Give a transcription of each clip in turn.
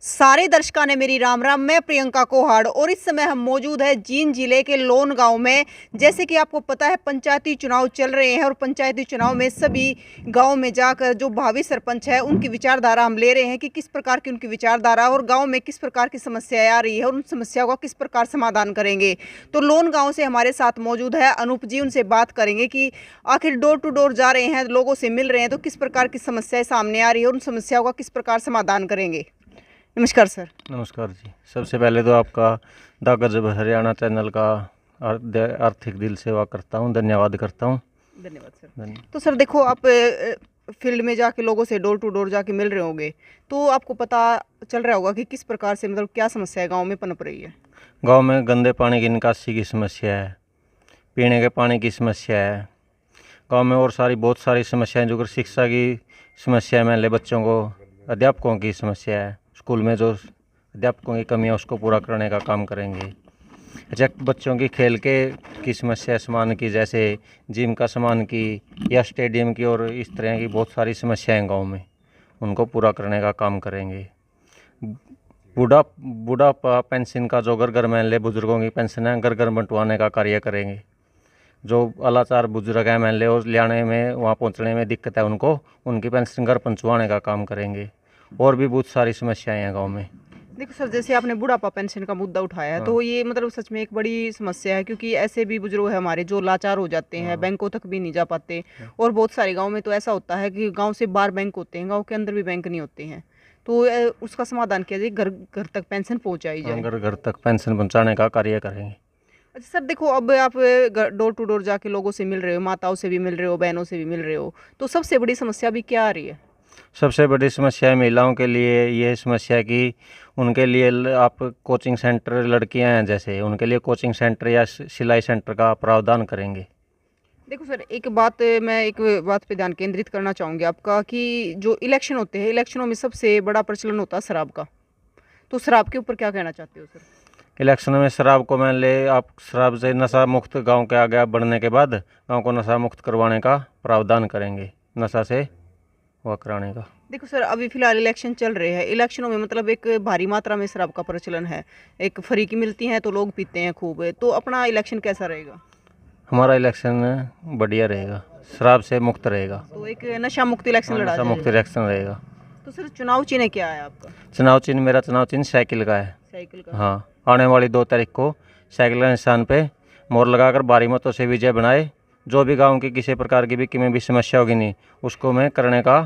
सारे दर्शकों ने मेरी राम राम। मैं प्रियंका कोहाड़ और इस समय हम मौजूद है जींद जिले के लोन गांव में। जैसे कि आपको पता है पंचायती चुनाव चल रहे हैं और पंचायती चुनाव में सभी गांव में जाकर जो भावी सरपंच है उनकी विचारधारा हम ले रहे हैं कि किस प्रकार की उनकी विचारधारा और गांव में किस प्रकार की समस्याएं आ रही है और उन समस्याओं का किस प्रकार समाधान करेंगे। तो लोन गाँव से हमारे साथ मौजूद है अनूप जी। उनसे बात करेंगे कि आखिर डोर टू डोर जा रहे हैं, लोगों से मिल रहे हैं, तो किस प्रकार की समस्याएं सामने आ रही है और उन समस्याओं का किस प्रकार समाधान करेंगे। नमस्कार सर। नमस्कार जी। सबसे पहले तो आपका द गजब हरियाणा चैनल का आर्थिक दिल सेवा करता हूँ, धन्यवाद करता हूँ। धन्यवाद सर। तो सर देखो, आप फील्ड में जाके लोगों से डोर टू डोर जाके मिल रहे होंगे, तो आपको पता चल रहा होगा कि किस प्रकार से मतलब क्या समस्या है गांव में पनप रही है। गांव में गंदे पानी की निकासी की समस्या है, पीने के पानी की समस्या है गांव में, और बहुत सारी समस्याएं जो शिक्षा की समस्या में ले बच्चों को, अध्यापकों की समस्या है, स्कूल में जो अध्यापकों की कमी है उसको पूरा करने का काम करेंगे। अच्छा, बच्चों की खेल की समस्या सामान की, जैसे जिम का सामान की या स्टेडियम की, और इस तरह की बहुत सारी समस्याएं गांव में, उनको पूरा करने का काम करेंगे। बूढ़ा पेंशन का जो घर घर में ले बुजुर्गों की पेंशन है, घर घर बंटवाने का कार्य करेंगे। जो अलाचार बुजुर्ग हैं एम और लाने में, वहाँ पहुँचने में दिक्कत है उनको, उनकी पेंशन घर पहुँचवाने का काम करेंगे। और भी बहुत सारी समस्याएं हैं गांव में। देखो सर, जैसे आपने बुढ़ापा पेंशन का मुद्दा उठाया है, तो ये मतलब सच में एक बड़ी समस्या है, क्योंकि ऐसे भी बुजुर्ग हैं हमारे जो लाचार हो जाते हैं, बैंकों तक भी नहीं जा पाते। और बहुत सारे गांव में तो ऐसा होता है कि गांव से बाहर बैंक होते हैं, गांव के अंदर भी बैंक नहीं होते हैं। तो उसका समाधान किया जाए, घर घर तक पेंशन पहुँचाई जाए। घर घर तक पेंशन पहुँचाने का कार्य करेंगे। अच्छा सर देखो, अब आप डोर टू डोर जाके लोगों से मिल रहे हो, माताओं से भी मिल रहे हो, बहनों से भी मिल रहे हो, तो सबसे बड़ी समस्या अभी क्या आ रही है। सबसे बड़ी समस्या महिलाओं के लिए ये समस्या है कि उनके लिए आप कोचिंग सेंटर, लड़कियां हैं जैसे, उनके लिए कोचिंग सेंटर या सिलाई सेंटर का प्रावधान करेंगे। देखो सर, एक बात पे ध्यान केंद्रित करना चाहूँगी आपका, कि जो इलेक्शन होते हैं, इलेक्शनों में सबसे बड़ा प्रचलन होता है शराब का। तो शराब के ऊपर क्या कहना चाहते हो सर। इलेक्शन में शराब को मान ले आप, शराब से नशा मुक्त गांव के आगे बढ़ने के बाद गांव को नशा मुक्त करवाने का प्रावधान करेंगे, नशा से वह कराने का। देखो सर, अभी फिलहाल इलेक्शन चल रहे हैं, इलेक्शनों में मतलब एक भारी मात्रा में शराब का प्रचलन है, एक फ्री की मिलती है तो लोग पीते हैं खूब। तो अपना इलेक्शन कैसा रहेगा। हमारा इलेक्शन बढ़िया रहेगा, शराब से मुक्त रहेगा। तो एक नशा मुक्त इलेक्शन लड़ा नशा मुक्त इलेक्शन रहेगा। तो सर चुनाव चिन्ह क्या है आपका। मेरा चुनाव चिन्ह साइकिल का है। साइकिल का। हाँ, आने वाली 2 तारीख को साइकिल के निशान पे मोहर लगाकर भारी मतों से विजय बनाए। जो भी गांव की किसी प्रकार की भी किसी भी समस्या होगी नहीं, उसको मैं करने का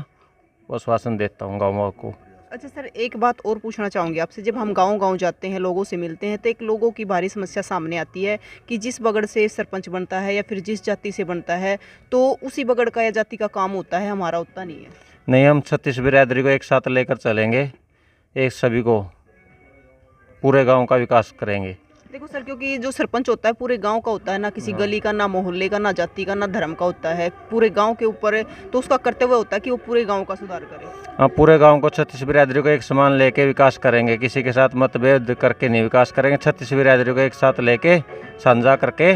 आश्वासन देता हूँ गाँव को। अच्छा सर, एक बात और पूछना चाहूँगी आपसे। जब हम गांव-गांव जाते हैं, लोगों से मिलते हैं, तो एक लोगों की भारी समस्या सामने आती है कि जिस बगड़ से सरपंच बनता है या फिर जिस जाति से बनता है, तो उसी बगड़ का या जाति का काम होता है, हमारा उतना नहीं है। नहीं, हम 36 बिरादरी को एक साथ लेकर चलेंगे, एक सभी को पूरे गांव का विकास करेंगे। देखो सर, क्योंकि जो सरपंच होता है पूरे गांव का होता है, ना किसी गली का, ना मोहल्ले का, ना जाति का, ना धर्म का होता है, पूरे गांव के ऊपर। तो उसका कर्तव्य होता है कि वो पूरे गांव का सुधार करे। हाँ, पूरे गांव को 36 बिरादरी को एक समान लेके विकास करेंगे, किसी के साथ मतभेद करके नहीं विकास करेंगे। 36 बिरादरी को एक साथ लेके साझा करके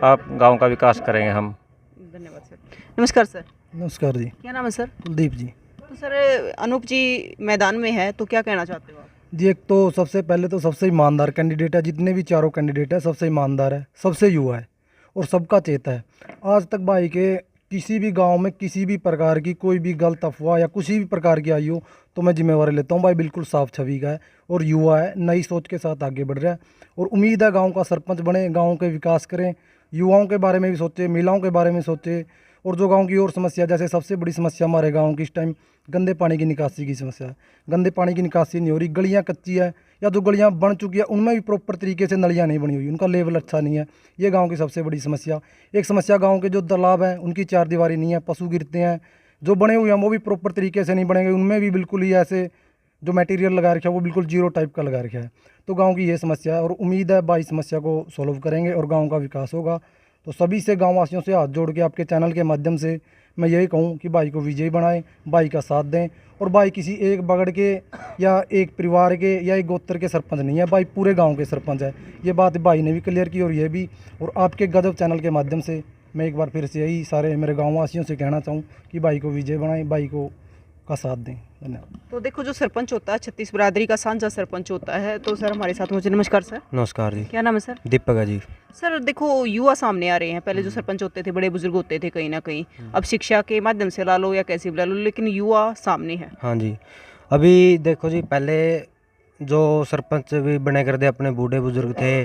आप गांव का विकास करेंगे हम। धन्यवाद सर। नमस्कार सर। नमस्कार जी। क्या नाम है सर। कुलदीप जी। तो सर अनूप जी मैदान में है, तो क्या कहना चाहते हो आप। जी, एक तो सबसे पहले तो सबसे ईमानदार कैंडिडेट है, जितने भी चारों कैंडिडेट है सबसे ईमानदार है, सबसे युवा है और सबका चेता है। आज तक भाई के किसी भी गांव में किसी भी प्रकार की कोई भी गलत अफवाह या किसी भी प्रकार की आई हो तो मैं जिम्मेवारी लेता हूं। भाई बिल्कुल साफ छवि का है और युवा है, नई सोच के साथ आगे बढ़ रहा है और उम्मीद है गाँव का सरपंच बने, गाँव के विकास करें, युवाओं के बारे में भी सोचे, महिलाओं के बारे में सोचे। और जो गांव की और समस्या, जैसे सबसे बड़ी समस्या हमारे गांव की इस टाइम गंदे पानी की निकासी की समस्या है। गंदे पानी की निकासी नहीं हो रही, गलियां कच्ची है या जो गलियां बन चुकी है उनमें भी प्रॉपर तरीके से नलियां नहीं बनी हुई, उनका लेवल अच्छा नहीं है। ये गांव की सबसे बड़ी समस्या। एक समस्या गांव के जो तालाब हैं उनकी चारदीवारी नहीं है, पशु गिरते हैं, जो बने हुए हैं वो भी प्रॉपर तरीके से नहीं बनेंगे, उनमें भी बिल्कुल ही ऐसे जो मटेरियल लगा रखा है वो बिल्कुल जीरो टाइप का लगा रखा है। तो गाँव की ये समस्या है और उम्मीद है भाई समस्या को सॉल्व करेंगे और गाँव का विकास होगा। तो सभी से, गाँव वासियों से हाथ जोड़ के आपके चैनल के माध्यम से मैं यही कहूँ कि भाई को विजयी बनाएं, भाई का साथ दें। और भाई किसी एक बगड़ के या एक परिवार के या एक गोत्र के सरपंच नहीं है, भाई पूरे गांव के सरपंच है। ये बात भाई ने भी क्लियर की और ये भी, और आपके गजब चैनल के माध्यम से मैं एक बार फिर से यही सारे मेरे गाँव वासियों से कहना चाहूँ कि भाई को विजय बनाएं, भाई को का साथ दें। धन्यवाद। तो देखो, जो सरपंच होता है छत्तीस बिरादरी का साझा सरपंच होता है। तो सर हमारे साथ मुझे, नमस्कार सर। नमस्कार जी। क्या नाम है सर? दीपक है जी। सर देखो, युवा सामने आ रहे हैं। पहले जो सरपंच होते थे बड़े बुजुर्ग होते थे कहीं ना कहीं, अब शिक्षा के माध्यम से ला लो या कैसे भी ला लो, लेकिन युवा सामने है। हाँ जी, अभी देखो जी, पहले जो सरपंच भी बने करते अपने बूढ़े बुजुर्ग थे,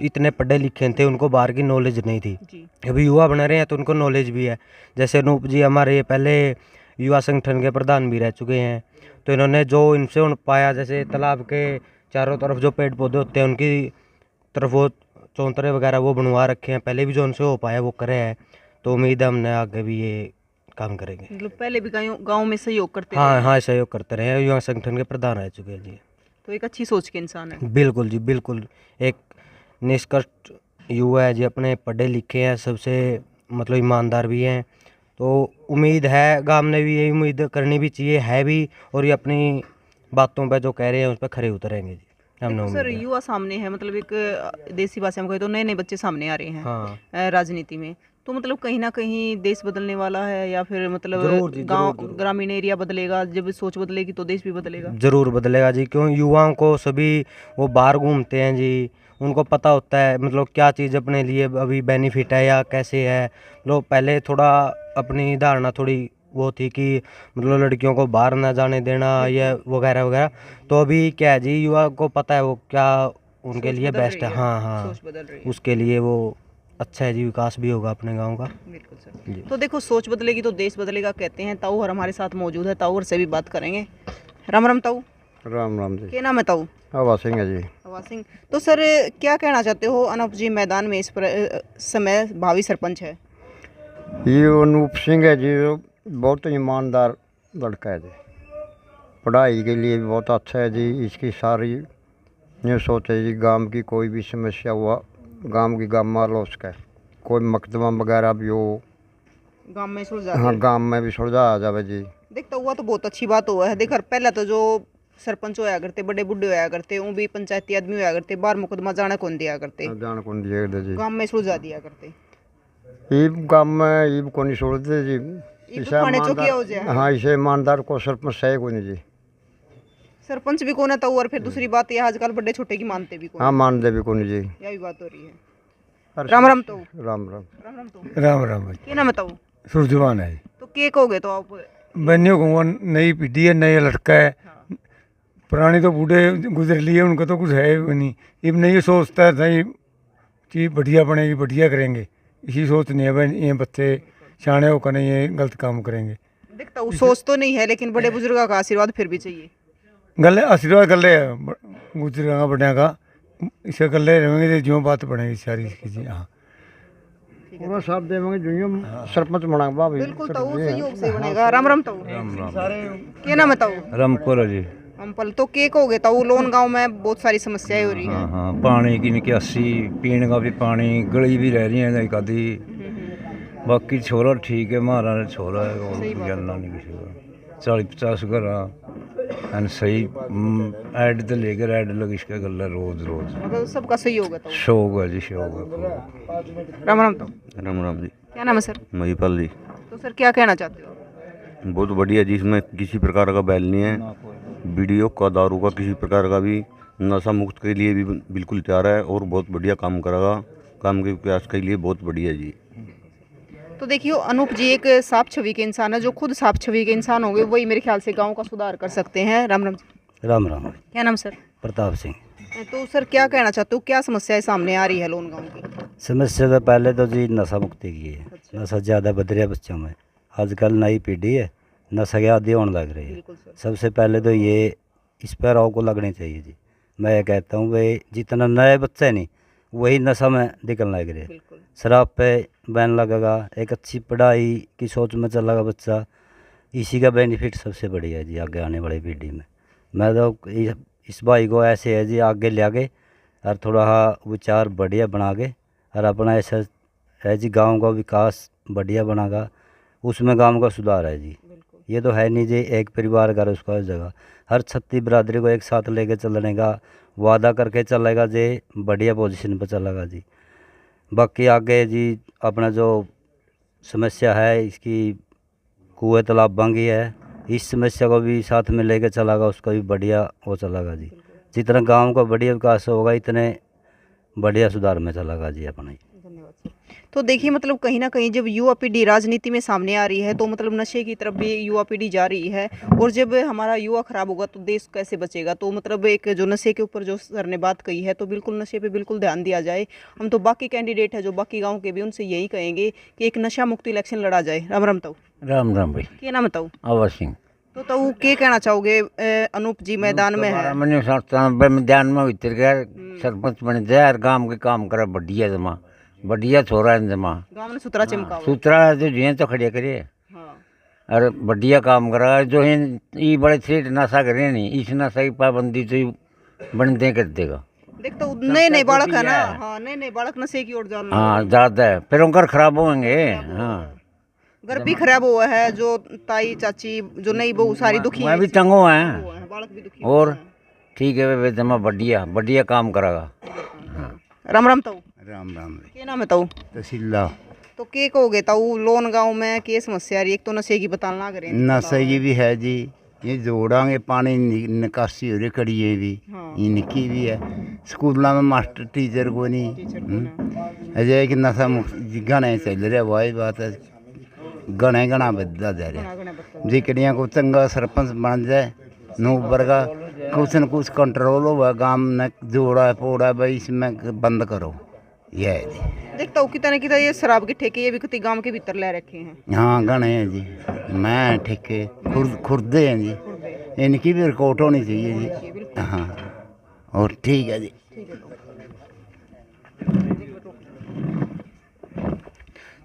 इतने पढ़े लिखे थे, उनको बाहर की नॉलेज नहीं थी। जी। अभी युवा बन रहे हैं तो उनको नॉलेज भी है। जैसे अनूप जी हमारे पहले युवा संगठन के प्रधान भी रह चुके हैं, तो इन्होंने जो इनसे उन पाया, जैसे तालाब के चारों तरफ जो पेड़ पौधे होते हैं उनकी तरफ वो चौंतरे वगैरह वो बनवा रखे हैं। पहले भी जो उनसे हो पाया वो करे हैं, तो उम्मीद है हमने आगे भी ये काम करेंगे। मतलब पहले भी गाँव में सहयोग करते हाँ रहे। हाँ, सहयोग करते रहे हैं, युवा संगठन के प्रधान रह चुके हैं जी। तो एक अच्छी सोच के इंसान है। बिल्कुल जी, बिल्कुल एक निष्कर्ष युवा है जी, अपने पढ़े लिखे हैं, सबसे मतलब ईमानदार भी हैं। तो उम्मीद है गांव ने भी यही उम्मीद करनी भी चाहिए है भी, और ये अपनी बातों पे जो कह रहे हैं उस पर खरे उतरेंगे जी, हमने देखो सर, उम्मीद है। युवा सामने है, मतलब एक देसी भाषा में कहे तो नए नए बच्चे सामने आ रहे हैं हाँ राजनीति में। तो मतलब कहीं ना कहीं देश बदलने वाला है, या फिर मतलब जरूर जी, गांव जरूर, जरूर। ग्रामीण एरिया बदलेगा। जब सोच बदलेगी तो देश भी बदलेगा। ज़रूर बदलेगा जी, क्यों युवाओं को सभी वो बाहर घूमते हैं जी, उनको पता होता है मतलब क्या चीज़ अपने लिए अभी बेनिफिट है या कैसे है। लोग पहले थोड़ा अपनी धारणा थोड़ी वो थी कि मतलब लड़कियों को बाहर ना जाने देना या वगैरह वगैरह, तो अभी क्या है जी, युवा को पता है वो क्या उनके सोच लिए बदल बेस्ट रही है। हाँ हाँ, सोच बदल रही है। उसके लिए वो अच्छा है जी, विकास भी होगा अपने गांव का। बिल्कुल सर। तो देखो, सोच बदलेगी तो देश बदलेगा कहते हैं। ताऊ हर हमारे साथ मौजूद है, ताऊ से भी बात करेंगे। राम राम ताऊ। राम राम जी। क्या नाम है ताऊ? हवा सिंह है जी। हवा सिंह। तो सर क्या कहना चाहते हो, अनूप जी मैदान में इस समय भावी सरपंच है। ये अनूप सिंह है जी, वो बहुत ईमानदार लड़का है जी, पढ़ाई के लिए भी बहुत अच्छा है जी। इसकी सारी ये सोच है जी, गांव की कोई भी समस्या हुआ गांव की गांव में लो उसका, कोई मुकदमा वगैरह भी हो गांव में सुलझा हाँ दे। गांव में भी सुलझा आ जावे जी। देखता हुआ तो बहुत अच्छी बात हुआ है। देख पहले तो जो सरपंच होया करते बड़े बुढ़े होया करते, वो भी पंचायती आदमी होया करते, बाहर मुकदमा जाने कौन दिया करते, जान कौन दिए दे जी, गांव में सुलझा दिया करते। ये गांव में ये को नहीं छोड़ते जी। ये तो थाने चौकिया हो जाए। हाँ, इसे ईमानदार को सरपंच सही को नहीं जी। सरपंच भी कौन है ताऊ, और फिर दूसरी बात ये आजकल बड़े छोटे की मानते भी कौन हाँ, मानते भी को नहीं जी। है। यही बात हो रही है। राम राम ताऊ। राम राम। राम राम ताऊ। राम राम भाई। क्या नाम है ताऊ? सुरजवान है। तो के कहोगे तो आप? बनियों को नई पीढ़ी है, नया लड़का है। पुराने तो बूढ़े गुजर लिए, उनका तो कुछ है भी नहीं। अब नहीं सोचता है सही चीज़ बढ़िया बनेगी, बढ़िया करेंगे, इसी सोच नहीं है भाई ये बच्चे शाणे होकर नहीं ये गलत काम करेंगे। देखता हूँ सोच तो नहीं है, लेकिन बड़े बुजुर्गों का आशीर्वाद फिर भी चाहिए। गले आशीर्वाद गले गुजरेगा बढ़िया का, इसे गले रहेंगे जो बात बढ़ेगी सारी इसकी जी। हाँ, पूरा साथ देंगे जो सरपंच बनाएगा भाई। बिल्कुल ताऊ, सहयोग से बनेगा। राम राम ताऊ। क्या नाम है ताऊ? रामपुर जी। अंपल। तो के कहोगे ताऊ, लोन गांव में बहुत सारी समस्याएं हो रही है। हाँ हाँ, पानी की निकासी, पीने का भी पानी, गली भी रह रही है एक आधी। बाकी छोरा ठीक है, महाराज छोरा है, और जानना नहीं किसी का। 40-50 घर एंड सही ऐड तो लेकर ऐड लग इसका गल है रोज रोज। मतलब सबका सहयोग है ताऊ। शौक है जी, शौक है। राम राम ताऊ। राम राम जी। क्या नाम है सर? महिपाल जी। तो सर क्या कहना चाहते हो? बहुत बढ़िया जी, इसमें किसी प्रकार का बैल नहीं है। वीडियो का, दारू का, किसी प्रकार का भी नशा मुक्त के लिए भी बिल्कुल तैयार है, और बहुत बढ़िया काम करेगा। काम के विकास के लिए बहुत बढ़िया जी। तो देखियो, अनूप जी एक साफ छवि के इंसान है। जो खुद साफ छवि के इंसान होंगे वही मेरे ख्याल से गांव का सुधार कर सकते हैं। राम राम जी। राम राम। क्या नाम सर? प्रताप सिंह। तो सर क्या कहना चाहते हो, क्या समस्याएं सामने आ रही है लोन गांव की? समस्या तो पहले तो जी नशा मुक्ति की है। नशा ज़्यादा बढ़ रहा है बच्चों में, आजकल नई पीढ़ी है, नशा के आदी होने लग रही है। बिल्कुल सर। सबसे पहले तो ये इस पर रोक को लगनी चाहिए जी। मैं ये कहता हूँ भाई, जितना नए बच्चे नहीं वही नशा में निकलने लग रहे हैं। बिल्कुल। शराब पे बैन लगेगा, एक अच्छी पढ़ाई की सोच में चलेगा बच्चा, इसी का बेनिफिट सबसे बढ़िया है जी आगे आने वाली पीढ़ी में। मैं तो इस भाई को ऐसे है जी आगे ले आगे और थोड़ा विचार बढ़िया बना के, और अपना ऐसा है जी गांव का विकास बढ़िया बनागा, उसमें गांव का सुधार है जी। ये तो है नहीं जी एक परिवार का उसका हर जगह, हर 36 बिरादरी को एक साथ लेके चलने का वादा करके चलेगा जी, बढ़िया पोजीशन पर चलेगा जी। बाकी आगे जी अपना जो समस्या है इसकी कुएं तालाब बंगी है, इस समस्या को भी साथ में लेकर चलागा, उसका भी बढ़िया वो चलागा जी। जितना गांव का बढ़िया विकास होगा इतने बढ़िया सुधार में चलागा जी अपना। धन्यवाद सर। तो देखिए मतलब कहीं ना कहीं जब युवा पीढ़ी राजनीति में सामने आ रही है तो मतलब नशे की तरफ भी युवा पीढ़ी जा रही है, और जब हमारा युवा खराब होगा तो देश कैसे बचेगा। तो मतलब एक जो नशे के ऊपर जो सर ने बात कही है, तो बिल्कुल नशे पे बिल्कुल ध्यान दिया जाए। हम तो बाकी कैंडिडेट है जो बाकी गाँव के भी, उनसे यही कहेंगे कि एक नशा मुक्त इलेक्शन लड़ा जाए। राम राम ताऊ। राम राम भाई। क्या नाम है ताऊ? आवाज सिंह। तो ताऊ क्या कहना चाहोगे? अनूप जी मैदान में है। मैंने मैदान में उतर गया, सरपंच बन जाए और काम के काम करा, बढ़िया जमा, बढ़िया छोरा है जमा, गाँव में सुतरा चमका हुआ है। सूत्रा जो जी तो खड़िया करिए हाँ। और बढ़िया काम करा। जो है ये बड़े थ्रेट नशा करे नहीं, इस नशा की पाबंदी तो बन दे कर देगा। देख तो नए बालक है ना, हाँ नए बालक नशे की ओर जाना। हाँ ज़्यादा है, फिर उनका खराब होंगे। हाँ घर भी खराब हुआ है, जो ताई चाची जो नई बहू सारी दुखी मैं भी तंग हुआ है, बालक भी दुखी और ठीक है वे जमा बढ़िया बढ़िया काम करेगा। राम राम ताऊ। राम राम क्या नाम है ताऊ? तहसीला तो के कहोगे ताऊ, लोन गांव में क्या समस्या आ रही है? एक तो नशे की बताना लग रहे हैं। नशे की भी है जी, ये जोड़ांगे पानी निकासी हो रही कड़ी ये भी, हाँ। इनकी भी है। स्कूलों में मास्टर टीचर को नहीं अजय कि नशा मुक्त घने चल रहा, वही बात है, घने घना बदला जा रहा। जिकड़िया को चंगा सरपंच बन जाए नू वर्गा, कुछ न कुछ कंट्रोल हुआ गांव में, जोड़ा पोड़ा भाई इसमें बंद करो, यह है जी। देखता हूँ कितना ये शराब के ठेके ये भी कितने गांव के भीतर ले रखे हैं। हाँ घने हैं जी, मैं ठेके खुर्दे हैं जी, इनकी भी रिकॉर्ड होनी चाहिए जी। हाँ और ठीक है जी।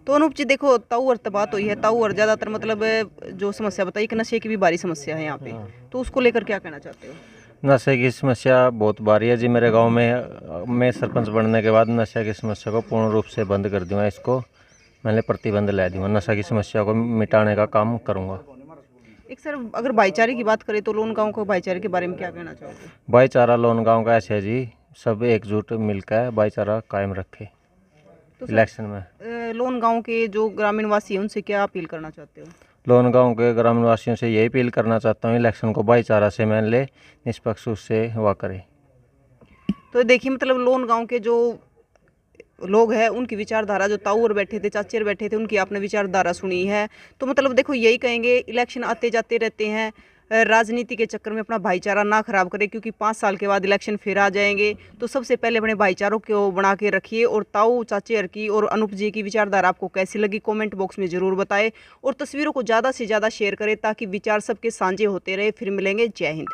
तो अनूप जी देखो ताऊ और बात हुई है, ताऊ और ज़्यादातर मतलब जो समस्या बताई कि नशे की भी भारी समस्या है यहाँ पे, तो उसको लेकर क्या कहना चाहते हो? नशे की समस्या बहुत भारी है जी मेरे गांव में। मैं सरपंच बनने के बाद नशे की समस्या को पूर्ण रूप से बंद कर दूंगा। इसको मैंने प्रतिबंध ला दूंगा, नशा की समस्या को मिटाने का काम करूंगा। एक सर अगर भाईचारे की बात करें तो लोन गांव को भाईचारे के बारे में क्या कहना चाहोगे? भाईचारा लोन गांव का ऐसे है जी, सब एकजुट मिलकर भाईचारा कायम रखे। तो इलेक्शन में लोन गांव के जो ग्रामीण वासी हैं उनसे क्या अपील करना चाहते हो? लोन गांव के ग्रामीण वासियों से यही अपील करना चाहता हूँ, इलेक्शन को भाईचारा से मान ले, निष्पक्ष रूप से हुआ करे। तो देखिए मतलब लोन गांव के जो लोग हैं उनकी विचारधारा, जो ताऊ और बैठे थे चाचे और बैठे थे, उनकी आपने विचारधारा सुनी है। तो मतलब देखो यही कहेंगे, इलेक्शन आते जाते रहते हैं, राजनीति के चक्कर में अपना भाईचारा ना खराब करें, क्योंकि 5 साल के बाद इलेक्शन फिर आ जाएंगे। तो सबसे पहले अपने भाईचारों को बना के रखिए। और ताऊ चाचे हर की और अनूप जी की विचारधारा आपको कैसी लगी कमेंट बॉक्स में ज़रूर बताएं, और तस्वीरों को ज़्यादा से ज़्यादा शेयर करें ताकि विचार सबके साझे होते रहे। फिर मिलेंगे, जय हिंद।